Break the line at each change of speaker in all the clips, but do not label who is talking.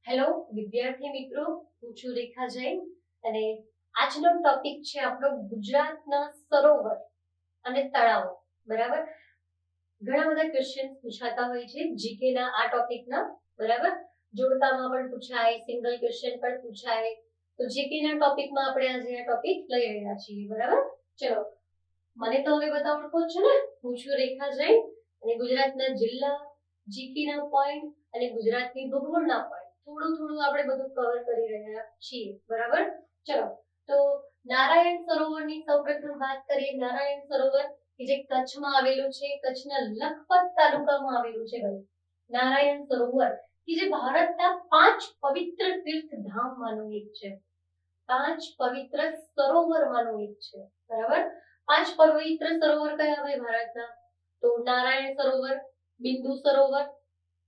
Hello વિદ્યાર્થી મિત્રો, હું છું રેખા જૈન અને આજનો ટોપિક છે આપણો ગુજરાતના સરોવર અને તળાવો. બરાબર, ઘણા બધા ક્વેશ્ચન્સ પૂછાતા હોય છે જીકે ના આ ટોપિકના. બરાબર, જોડકામાં પણ પૂછાય, સિંગલ ક્વેશ્ચન પણ પૂછાય. તો જીકે ના ટોપિકમાં આપણે આજે આ ટોપિક લઈ રહ્યા છીએ. બરાબર, ચલો મને તો હવે બધા ઓળખો છો ને. હું છું રેખા જૈન અને ગુજરાતના જિલ્લા, જીકે ના પોઈન્ટ અને ગુજરાતની ભૂગોળના પોઈન્ટ થોડું થોડું આપણે બધું કવર કરી રહ્યા છીએ. બરાબર, ચલો તો નારાયણ સરોવરની સૌપ્રથમ વાત કરીએ. નારાયણ સરોવર કે જે કચ્છમાં આવેલું છે, કચ્છના લખપત તાલુકામાં આવેલું છે ભાઈ. નારાયણ સરોવર કે જે ભારતના 5 પવિત્ર તીર્થધામમાંનું એક છે. 5 પવિત્ર સરોવરમાંનું એક છે. બરાબર, 5 પવિત્ર સરોવર કયા ભાઈ ભારતના? તો નારાયણ સરોવર, બિંદુ સરોવર,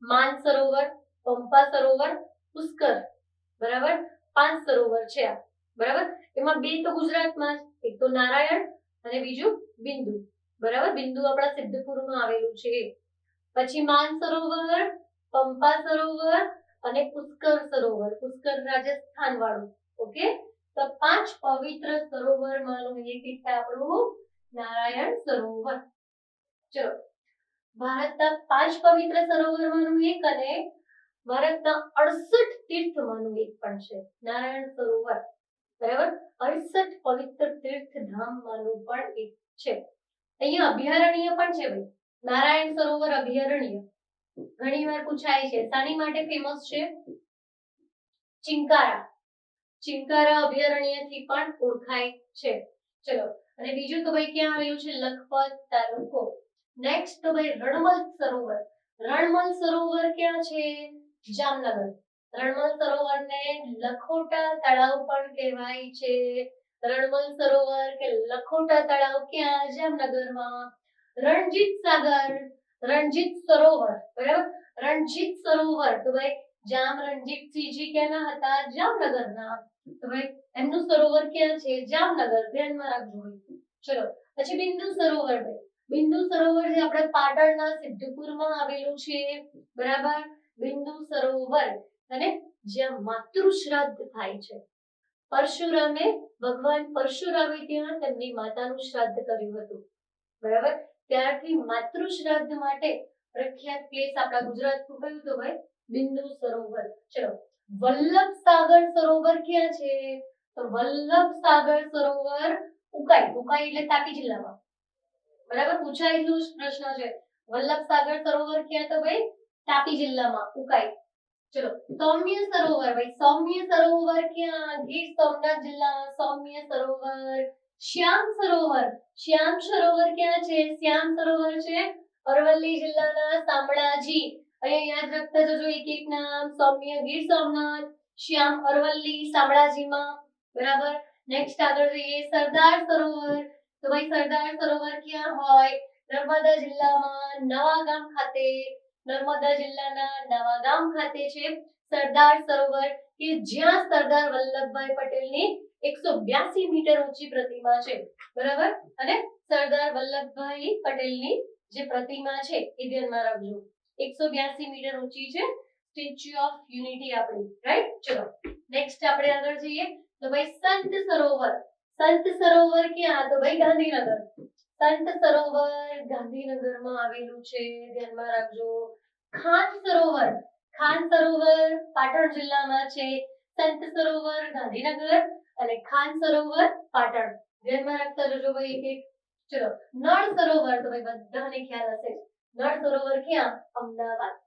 માન સરોવર, પંપા સરોવર, પુષ્કર. બરાબર, 5 સરોવર છે આ. બરાબર, એમાં 2 તો ગુજરાતમાં જ, એક તો નારાયણ અને બીજું બિંદુ. બરાબર, બિંદુ આપણા સિદ્ધપુરમાં આવેલું છે. પછી માન સરોવર, પંપા સરોવર અને પુષ્કર સરોવર, પુષ્કર રાજસ્થાન વાળું. ઓકે, તો 5 પવિત્ર સરોવરમાંનું એક છે આપણું નારાયણ સરોવર. ચલો, ભારતના 5 પવિત્ર સરોવરમાંનું એક અને ભારતના 68 તીર્થમાંનું એક પણ છે નારાયણ સરોવર. બરાબર, 68 પવિત્ર તીર્થધામમાંનું પણ એક છે. અહીંયા અભયારણ્ય પણ છે ભાઈ, નારાયણ સરોવર અભયારણ્ય. ઘણી વાર પૂછાય છે, શાની માટે ફેમસ છે? ચિંકારા, ચિંકારા અભયારણ્યથી પણ ઓળખાય છે. ચલો, અને બીજું તો ભાઈ ક્યાં આવેલું છે? લખપત તાલુકો. નેક્સ્ટ તો ભાઈ રણમલ સરોવર. રણમલ સરોવર ક્યાં છે? જામનગર. રણમલ સરોવરને લખોટા તળાવ પણ કહેવાય છે. રણમલ સરોવર કે લખોટા તળાવ ક્યાં? જામનગરમાં. રણજીત સાગર, રણજીત સરોવર. બરાબર, રણજીત સરોવર તો ભાઈ જામ રણજીતસિંહજી ક્યાંના હતા? જામનગરના. તો ભાઈ એમનું સરોવર ક્યાં છે? જામનગર. ધ્યાનમાં રાખજો. ચલો, પછી બિંદુ સરોવર. ભાઈ બિંદુ સરોવર જે આપણે પાટણના સિદ્ધપુરમાં આવેલું છે. બરાબર, બિંદુ સરોવર અને જ્યાં માતૃ શ્રાદ્ધ થાય છે. પરશુરામે, ભગવાન પરશુરામે ત્યાં તેમની માતાનું શ્રાદ્ધ કર્યું હતું. બરાબર, ત્યારથી માતૃ શ્રાદ્ધ માટે પ્રખ્યાત પ્લેસ આપણા ગુજરાતનું કયું? તો ભાઈ બિંદુ સરોવર. ચલો, વલ્લભ સાગર સરોવર ક્યાં છે? તો વલ્લભ સાગર સરોવર ઉકાઈ. ઉકાઈ એટલે તાપી જિલ્લામાં. બરાબર, પૂછાયેલું પ્રશ્ન છે. વલ્લભ સાગર સરોવર ક્યાં? તો ભાઈ તાપી જિલ્લામાં ઉકાઈ. ચલો, સૌમ્ય સરોવર. ભાઈ સૌમ્ય સરોવર ક્યાં? ગીર સોમનાથ જિલ્લામાં સૌમ્ય સરોવર. શ્યામ સરોવર. શ્યામ સરોવર ક્યાં છે? શ્યામ સરોવર છે અરવલ્લી જિલ્લાના શામળાજી. અહીંયા યાદ રાખતા જજો એક એક નામ. સૌમ્ય ગીર સોમનાથ, શ્યામ અરવલ્લી શામળાજીમાં. બરાબર, નેક્સ્ટ આગળ જઈએ. સરદાર સરોવર. તો ભાઈ સરદાર સરોવર ક્યાં હોય? નર્મદા જિલ્લામાં નવાગામ ખાતે. નર્મદા જિલ્લાના નવાગામ ખાતે છે સરદાર સરોવર કે જ્યાં સરદાર વલ્લભભાઈ પટેલની 182 મીટર ઊંચી પ્રતિમા છે. બરાબર, અને સરદાર વલ્લભભાઈ પટેલની જે પ્રતિમા છે એ ધ્યાનમાં રાખજો. 182 મીટર ઊંચી છે સ્ટેચ્યુ ઓફ યુનિટી આપણી. રાઈટ, ચલો નેક્સ્ટ આપણે આગળ જઈએ. તો ભાઈ સંત સરોવર. સંત સરોવર ક્યાં? તો ભાઈ ગાંધીનગર. સંત સરોવર ગાંધીનગરમાં આવેલું છે, ધ્યાનમાં રાખજો. ખાન સરોવર. ખાન સરોવર પાટણ જિલ્લામાં છે. સંત સરોવર ગાંધીનગર અને ખાન સરોવર પાટણ. ધ્યાનમાં રાખતા જજો ભાઈ એક એક. ચલો, નળ સરોવર તો ભાઈ બધાને ખ્યાલ હશે. નળ સરોવર ક્યાં? અમદાવાદ.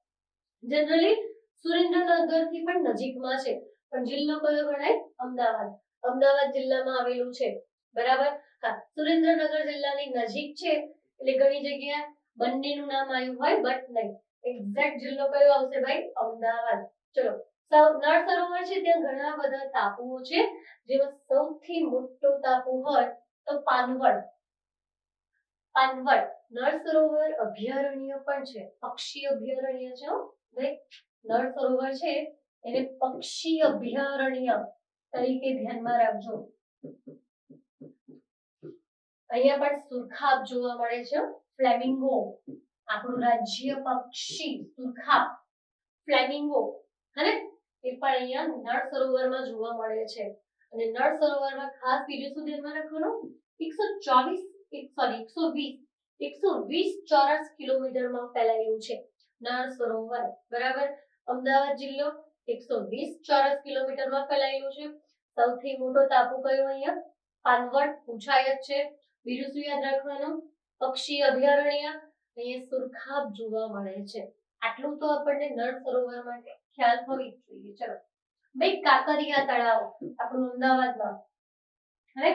જનરલી સુરેન્દ્રનગર થી પણ નજીકમાં છે, પણ જિલ્લો કયો ગણાય? અમદાવાદ. અમદાવાદ જિલ્લામાં આવેલું છે. બરાબર, હા, સુરેન્દ્રનગર જિલ્લાની નજીક છે એટલે ઘણી જગ્યા બંનેનું નામ આવ્યું હોય, બટ નહીં. એક્ઝેક્ટ જિલ્લો કયો આવશે ભાઈ? અમદાવાદ. ચલો, નળ સરોવર છે ત્યાં ઘણા બધા ટાપુઓ છે, જેમાં સૌથી મોટો ટાપુ હોય તો પાનવડ. પાનવડ નળ સરોવર અભયારણ્ય પણ છે, પક્ષી અભયારણ્ય છે. ભાઈ નળ સરોવર છે એને પક્ષી અભયારણ્ય તરીકે ધ્યાનમાં રાખજો. અહીંયા પણ સુરખાબ જોવા મળે છે. ફ્લેમિંગો, આપણું રાજ્ય પક્ષી સુરખાબ, ફ્લેમિંગો. હે, એ પણ અહીંયા નળ સરોવરમાં જોવા મળે છે. અને નળ સરોવરમાં ખાસ બીજું શું ધ્યાનમાં રાખવાનું, 120 ચોરસ કિલોમીટરમાં ફેલાયેલું છે નળ સરોવર. બરાબર, અમદાવાદ જિલ્લો 120 ચોરસ કિલોમીટરમાં ફેલાયેલું છે. સૌથી મોટો ટાપુ કયો અહીંયા? પાનવડ, પૂછાય જ છે. બીજું શું યાદ રાખવાનું? પક્ષી અભયારણ્ય અહીંયા સુરખાબ જોવા મળે છે. આટલું તો આપણને નળ સરોવર માટે ખ્યાલ હોવી જ જોઈએ. ચલો ભાઈ, કાંકરિયા તળાવ આપણું અમદાવાદમાં, હવે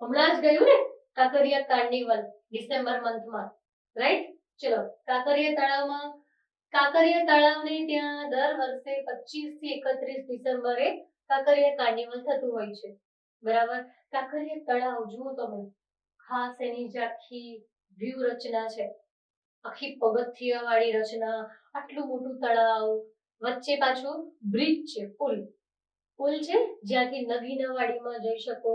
હમણાં જ ગયું ને કાંકરિયા કાર્નિવલ ડિસેમ્બર મંથમાં, રાઈટ? ચલો, કાંકરિયા તળાવને ત્યાં દર વર્ષે 25 થી 31 ડિસેમ્બરે કાંકરિયા કાર્નિવલ થતું હોય છે. બરાબર, કાંકરિયા તળાવ જુઓ તમે, ખાસ એની જે આખી વ્યૂ રચના છે, આખી પગથિયા વાળી રચના, આટલું મોટું તળાવ, વચ્ચે પાછો બ્રિજ છે, પુલ છે, જ્યાંથી નગીના વાડીમાં જઈ શકો.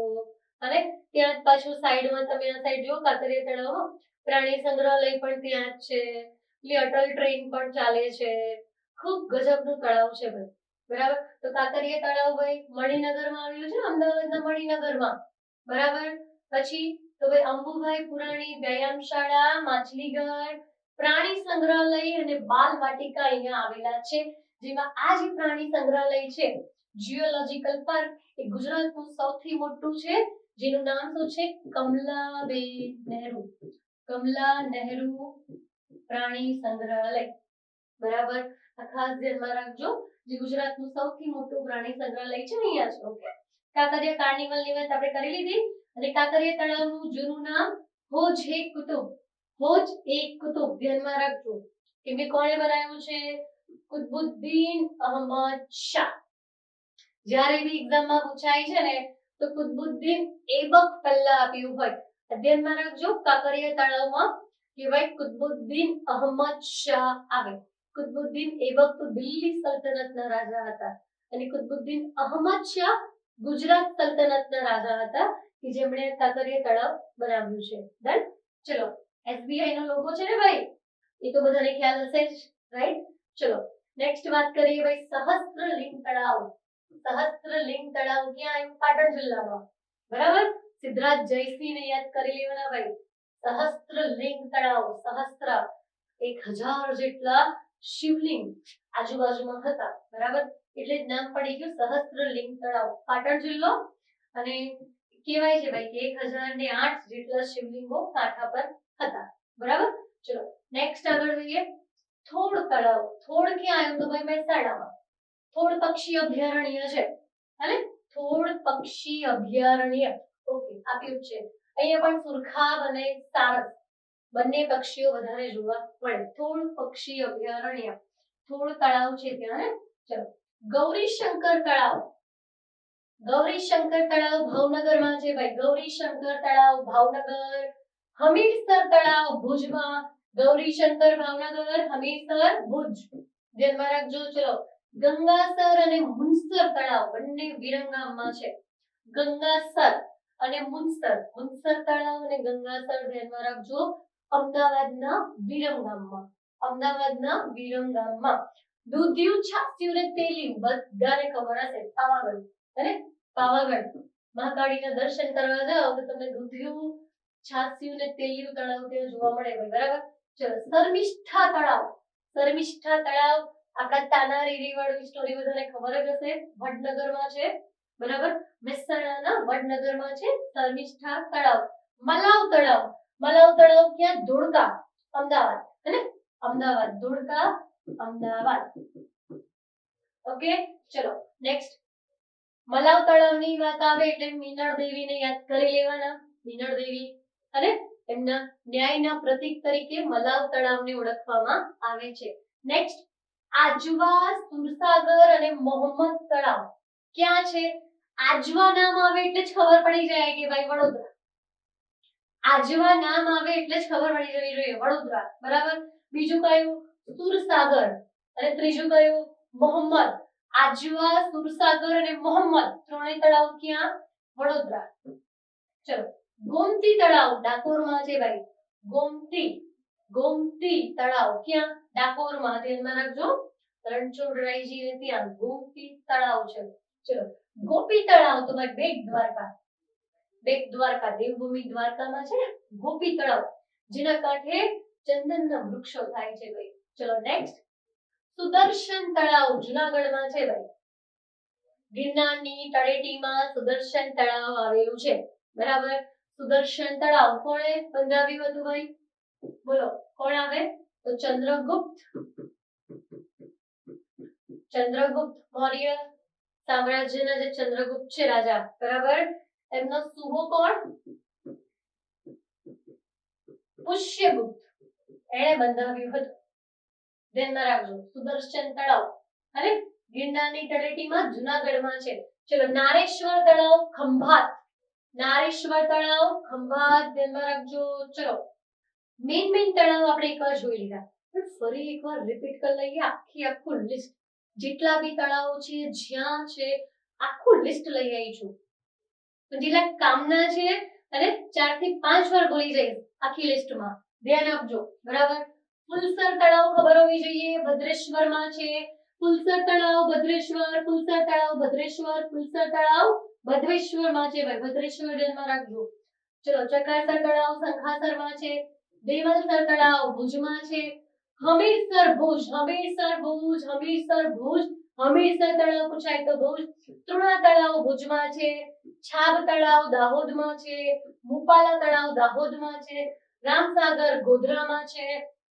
અને ત્યાં પાછું સાઈડમાં તમે આ સાઈડ જો કાંકરિયા તળાવમાં પ્રાણી સંગ્રહાલય પણ ત્યાં જ છે, અટલ ટ્રેન પણ ચાલે છે. ખૂબ ગજબનું તળાવ છે ભાઈ. બરાબર, તો કાંકરિયા તળાવ ભાઈ મણિનગરમાં આવ્યું છે, અમદાવાદના મણિનગરમાં. બરાબર, પછી તો ભાઈ અંબુભાઈ પુરાણી વ્યાયામશાળા, માછલીઘર, પ્રાણી સંગ્રહાલય અને બાલ વાટિકા અહીંયા આવેલા છે. જેમાં આ જે પ્રાણી સંગ્રહાલય છે, જીઓલોજીકલ પાર્ક, એ ગુજરાતનું સૌથી મોટું છે, જેનું નામ શું છે? કમલા નહેરુ પ્રાણી સંગ્રહાલય. બરાબર, આ ખાસ ધ્યાનમાં રાખજો, જે ગુજરાતનું સૌથી મોટું પ્રાણી સંગ્રહાલય છે અહીંયા છે. ઓકે, કાંકરિયા કાર્નિવલની વાત આપણે કરી લીધી. અને કાંકરિયા તળાવનું જૂનું નામ હોજ-એ-કુતુબ. હોજ-એ-કુતુબ ધ્યાનમાં રાખજો, કેમ કે કોણે બનાવ્યું છે? કુતબુદ્દીન અહમદ શાહ. જ્યારે બી એક્ઝામમાં પૂછાય છે ને, તો કુતબુદ્દીન એબક પહેલા આપ્યું હોય. ધ્યાનમાં રાખજો, કાંકરિયા તળાવમાં કહેવાય કુતબુદ્દીન અહમદ શાહ આવે. કુતબુદ્દીન એબક તો દિલ્હી સલ્તનતના રાજા હતા, અને કુતબુદ્દીન અહમદ શાહ ગુજરાત સલ્તનતના રાજા હતા, કે જેમણે કાંકરિયા તળાવ બનાવ્યું છે. ડન. ચલો, એસબીઆઈ નો લોગો છે ને ભાઈ, એ તો બધાને ખ્યાલ હશે જ, રાઈટ? ચલો નેક્સ્ટ વાત કરીએ ભાઈ, સહસ્ત્રલિંગ તળાવ. સહસ્ત્રલિંગ તળાવ ક્યાં આવ્યું? પાટણ જિલ્લામાં. બરાબર, સિદ્ધરાજ જયસિંહને યાદ કરી લેવાના ભાઈ. સહસ્ત્રલિંગ તળાવ, સહસ્ત્ર 1000 જેટલા શિવલિંગ આજુબાજુમાં હતા. બરાબર, એટલે જ નામ પડી ગયું સહસ્ત્રલિંગ તળાવ. પાટણ જિલ્લો, અને કહેવાય છે ભાઈ કે 1008 જેટલા શિવલિંગો કાંઠા પર હતા. બરાબર, ચલો નેક્સ્ટ આગળ જોઈએ. થોડ તળાવ. થોડ ક્યાં આવ્યું? તો ભાઈ મહેસાણામાં. થોડ પક્ષી અભયારણ્ય છે, હે? થોડ પક્ષી અભયારણ્ય, ઓકે, આપ્યું છે. અહીંયા પણ સુરખાબ અને સારસ બંને પક્ષીઓ વધારે જોવા મળે. થોડ પક્ષી અભયારણ્ય, થોડ તળાવ છે ત્યાં, હે? ચલો, ગૌરીશંકર તળાવ. ગૌરીશંકર તળાવ ભાવનગરમાં છે ભાઈ. ગૌરીશંકર તળાવ ભાવનગર. હમીરસર તળાવ ભુજમાં. ગૌરીશંકર ભાવનગર, હમીરસર ભુજ. ધ્યાનમાં રાખજો. ચલો, ગંગાસર અને મુનસર તળાવ બંને વિરમગામમાં છે. ગંગાસર અને મુનસર તળાવ અને ગંગાસર ધ્યાનમાં રાખજો, અમદાવાદના વિરમગામમાં. અમદાવાદના વિરમગામમાં. દૂધિયું, છાસિયું અને તેલિયું બધાને ખબર હશે. પાવાગઢ, હે? પાવાગઢ મહાકાળીના દર્શન કરવા જાઓ તો તમને દૂધિયું, છાસિયું અને તેલિયું તળાવ ત્યાં જોવા મળે. બરાબર, ચલો, શર્મિષ્ઠા તળાવ. શર્મિષ્ઠા તળાવ આપણા તાના રીરી વાળી સ્ટોરી બધાને ખબર જ હશે, વડનગરમાં છે. બરાબર, મહેસાણાના વડનગરમાં છે શર્મિષ્ઠા તળાવ. મલાવ તળાવ. મલાવ તળાવ ક્યાં? ધોળકા, અમદાવાદ, હે? અમદાવાદ, ધોળકા, અમદાવાદ. ઓકે, ચલો નેક્સ્ટ. મલાવ તળાવની વાત આવે એટલે મીનળ દેવીને યાદ કરી લેવાના. મીનળ દેવી અને એમના ન્યાયના પ્રતીક તરીકે મલાવ તળાવને ઓળખવામાં આવે છે. નેક્સ્ટ, આજવા, સુરસાગર અને મોહમ્મદ તળાવ ક્યાં છે? આજવા નામ આવે એટલે જ ખબર પડી જાય કે ભાઈ વડોદરા. આજવા નામ આવે એટલે જ ખબર પડી જવી જોઈએ વડોદરા. બરાબર, બીજું કયું? સુરસાગર. અને ત્રીજું કયું? મોહમ્મદ. આજવા, સુરસાગર અને મોહમ્મદ ત્રણેય તળાવ ક્યાં? વડોદરા. ચલો, ગોમતી તળાવ ડાકોરમાં છે ભાઈ. ગોમતી તળાવ ક્યાં? ડાકોરમાં. ધ્યાનમાં રાખજો, રણછોડરાયજી ને ત્યાં ગોપી તળાવ છે. ચલો ગોપી તળાવ તો ભાઈ બેટ દ્વારકા દેવભૂમિ દ્વારકામાં છે ને ગોપી તળાવ, જેના કાંઠે ચંદનના વૃક્ષો થાય છે ભાઈ. ચલો નેક્સ્ટ, સુદર્શન તળાવ જુનાગઢમાં છે ભાઈ. ગિરનારની તળેટીમાં સુદર્શન તળાવ આવેલું છે. બરાબર. સુદર્શન તળાવ કોણે બંધાવ્યું હતું ભાઈ? બોલો કોણ આવે? તો ચંદ્રગુપ્ત મૌર્ય સામ્રાજ્યના જે ચંદ્રગુપ્ત છે રાજા, બરાબર, એમનો સુબો કોણ? પુષ્યગુપ્ત. એણે બંધાવ્યું હતું. ધ્યાનમાં રાખજો. સુદર્શન તળાવ અને ગિરનારની તળેટીમાં જુનાગઢમાં છે. ચલો નારેશ્વર તળાવ ખંભાત. નારેશ્વર તળાવ ખંભાત ધ્યાનમાં રાખજો. ચલો મેન તળાવ આપણે એકવાર જોઈ લીધા, પણ ફરી એકવાર રિપીટ કરી લઈએ આખું લિસ્ટ. જેટલા બી તળાવો છે જ્યાં છે આખું લિસ્ટ લઈ આવી છું. જેટલા કામના છે અને 4 થી 5 વાર બોલી જઈશ આખી લિસ્ટમાં. ધ્યાન આપજો. બરાબર. ફુલસર તળાવ ખબર હોવી જોઈએ, ભદ્રેશ્વરમાં છે. ફુલસર તળાવ ભદ્રેશ્વર, ફુલસર તળાવ ભદ્રેશ્વર, ફુલસર તળાવ ભદ્રેશ્વરમાં છે ભાઈ. ભદ્રેશ્વર ધ્યાનમાં રાખજો. ચલો ચકાસર તળાવ શંખાસરમાં છે. દેવલસર તળાવ ભુજમાં છે. હમીરસર ભુજ, હમીરસર ભુજ, હમીરસર ભુજ, હમીરસર તળાવ પૂછાય તો ભુજ. તૃણા તળાવ ભુજમાં છે. છાબ તળાવ દાહોદમાં છે. મુપાલા તળાવ દાહોદમાં છે. રામસાગર ગોધરામાં છે.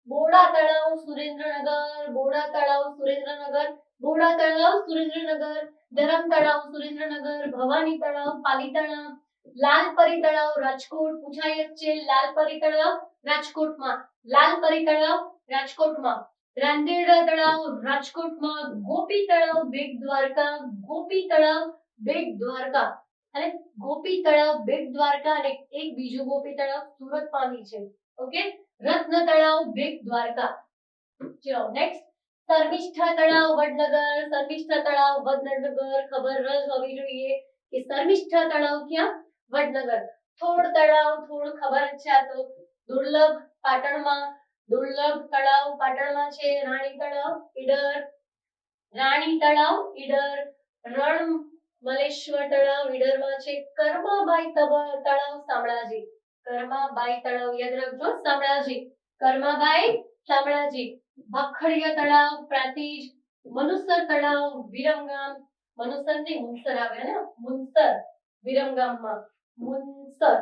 બોડા તળાવ સુરેન્દ્રનગર, બોડા તળાવ સુરેન્દ્રનગર, બોડા તળાવ સુરેન્દ્રનગર, ધરમ તળાવ સુરેન્દ્રનગર, ભવાની તળાવ પાલીતાણા, લાલપરી તળાવ રાજકોટ પૂછાય જ છે. લાલપરી તળાવ રાજકોટમાં, લાલપરી તળાવ રાજકોટમાં, રાંદેરા તળાવ રાજકોટમાં, ગોપી તળાવ બેટ દ્વારકા, ગોપી તળાવ બેટ દ્વારકા અને ગોપી તળાવ બેટ દ્વારકા અને એક બીજું ગોપી તળાવ સુરતમાં છે. ઓકે, રત્ન તળાવ બેટ દ્વારકા. ચલો નેક્સ્ટ, શર્મિષ્ઠા તળાવ વડનગર, શર્મિષ્ઠા તળાવ વડનગર ખબર જ હોવી જોઈએ કે શર્મિષ્ઠા તળાવ ક્યાં? વડનગર. થોળ તળાવ, થોળ ખબર છે આ તો દુર્લભ પાટણમાં, દુર્લભ તળાવ પાટણમાં છે. રાણી તળાવ ઈડર, રાણી તળાવ ઈડર, રણ મલેશ્વર તળાવ ઈડરમાં છે. કર્માબાઈ તળાવ શામળાજી, કર્માબાઈ તળાવ યાદ રાખજો શામળાજી, કર્માબાઈ શામળાજી. ભખડિયા તળાવ પ્રાંતિજ, મનુસર તળાવ વિરમગામ, મનુસર નહીં મુનસર આવે ને, મુનસર વિરમગામમાં, મુનસર.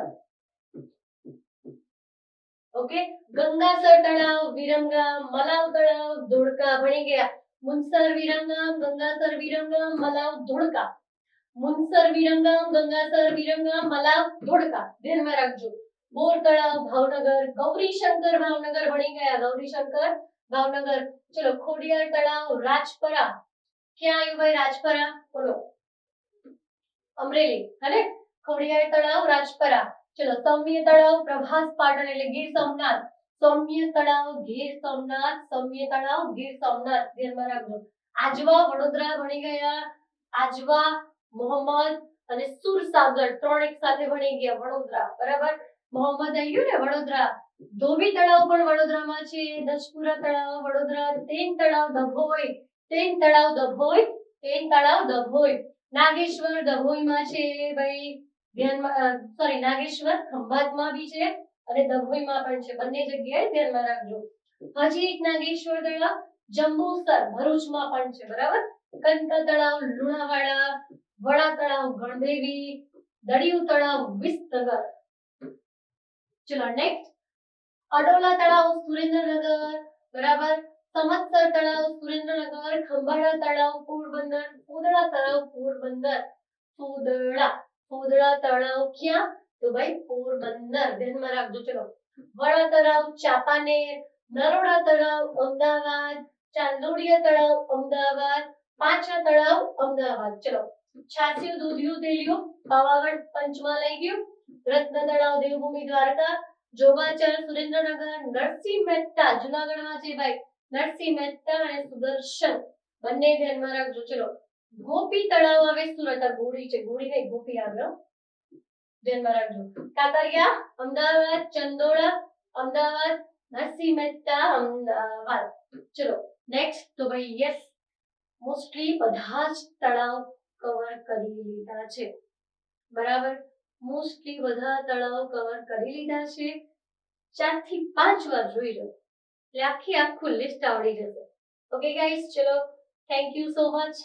ઓકે, ગંગાસર તળાવ વિરમગામ, મલાવ તળાવ ધોળકા. ભણી ગયા. મુનસર વિરમગામ, ગંગાસર વિરમગામ, મલાવ ધોળકા. મુનસર વિરમગામ, ગંગાસર વિરમગામ, મલાવ ધોળકા. ધ્યાનમાં રાખજો. બોર તળાવ ભાવનગર, ગૌરીશંકર ભાવનગર. ભણી ગયા. ગૌરીશંકર ભાવનગર. ચલો ખોડિયાર તળાવ રાજપરા. ક્યાં આવ્યું ભાઈ રાજપરા? બોલો અમરેલી. હને ખોડિયાર તળાવ રાજપરા. ચલો સૌમ્ય તળાવ પ્રભાસ પાટણ એટલે ગીર સોમનાથ. સૌમ્ય તળાવ ગીર સોમનાથ, સૌમ્ય તળાવ ગીર સોમનાથ. ધ્યાનમાં રાખજો. આજવા વડોદરા. ભણી ગયા. આજવા, મોહમ્મદ અને સુરસાગર ત્રણ એક સાથે ભણી ગયા. વડોદરા બરાબર. મોહમ્મદ આવ્યું ને વડોદરા. ધોબી તળાવ પણ વડોદરામાં છે. દસપુરા તળાવ વડોદરા. તેન તળાવ ડભોઈ, તેન તળાવ ડભોઈ, તેન તળાવ ડભોઈ. નાગેશ્વર ડભોઈમાં છે ભાઈ. ધ્યાનમાં સોરી નાગેશ્વર ખંભાતમાં બી છે અને ડભોઈમાં પણ છે. બંને જગ્યાએ ધ્યાનમાં રાખજો. હજી એક નાગેશ્વર તળાવ જંબુસર ભરૂચમાં પણ છે. બરાબર. કંકા તળાવ લુણાવાડા, વડા તળાવ ગણદેવી, દડિયું તળાવ વિસનગર. ચલો નેક્સ્ટ, અડોલા તળાવ સુરેન્દ્રનગર. બરાબર. સમત્સર તળાવ સુરેન્દ્રનગર, ખંભાળા તળાવ પોરબંદર, ફોદડા તળાવ પોરબંદર, ફોદડા તળાવ ક્યાં? તો ભાઈ પોરબંદર. ધ્યાનમાં રાખજો. ચલો વડા તળાવ ચાંપાનેર, નરોડા તળાવ અમદાવાદ, ચાંદોડિયા તળાવ અમદાવાદ, પાંચા તળાવ અમદાવાદ. ચલો છાસ્યું દૂધિયું તેલિયું પાવાગઢ પંચમહાલ આવી ગયું. રત્ન તળાવ દેવભૂમિ દ્વારકા, જોગાચર સુરેન્દ્રનગર, નરસિંહ મહેતા જુનાગઢમાં છે ભાઈ. નરસિંહ મહેતા અને સુદર્શન બંને ધ્યાનમાં રાખજો. ચલો ગોપી તળાવ આવે સુરત. ગોળી છે, ગોળી નહીં ગોપી આવે. ધ્યાનમાં રાખજો. કાંકરિયા અમદાવાદ, ચંદોળા અમદાવાદ, નરસિંહ મહેતા અમદાવાદ. ચલો નેક્સ્ટ તો ભાઈ યસ મોસ્ટલી બધા જ તળાવ કવર કરી લીધા છે. બરાબર, મોસ્ટલી બધા તળાવ કવર કરી લીધા છે. 4 થી 5 વાર જોઈ લો એટલે આખું લિસ્ટ આવડી જશે. ઓકે ગાઈસ, ચલો, થેન્ક યુ સો મચ.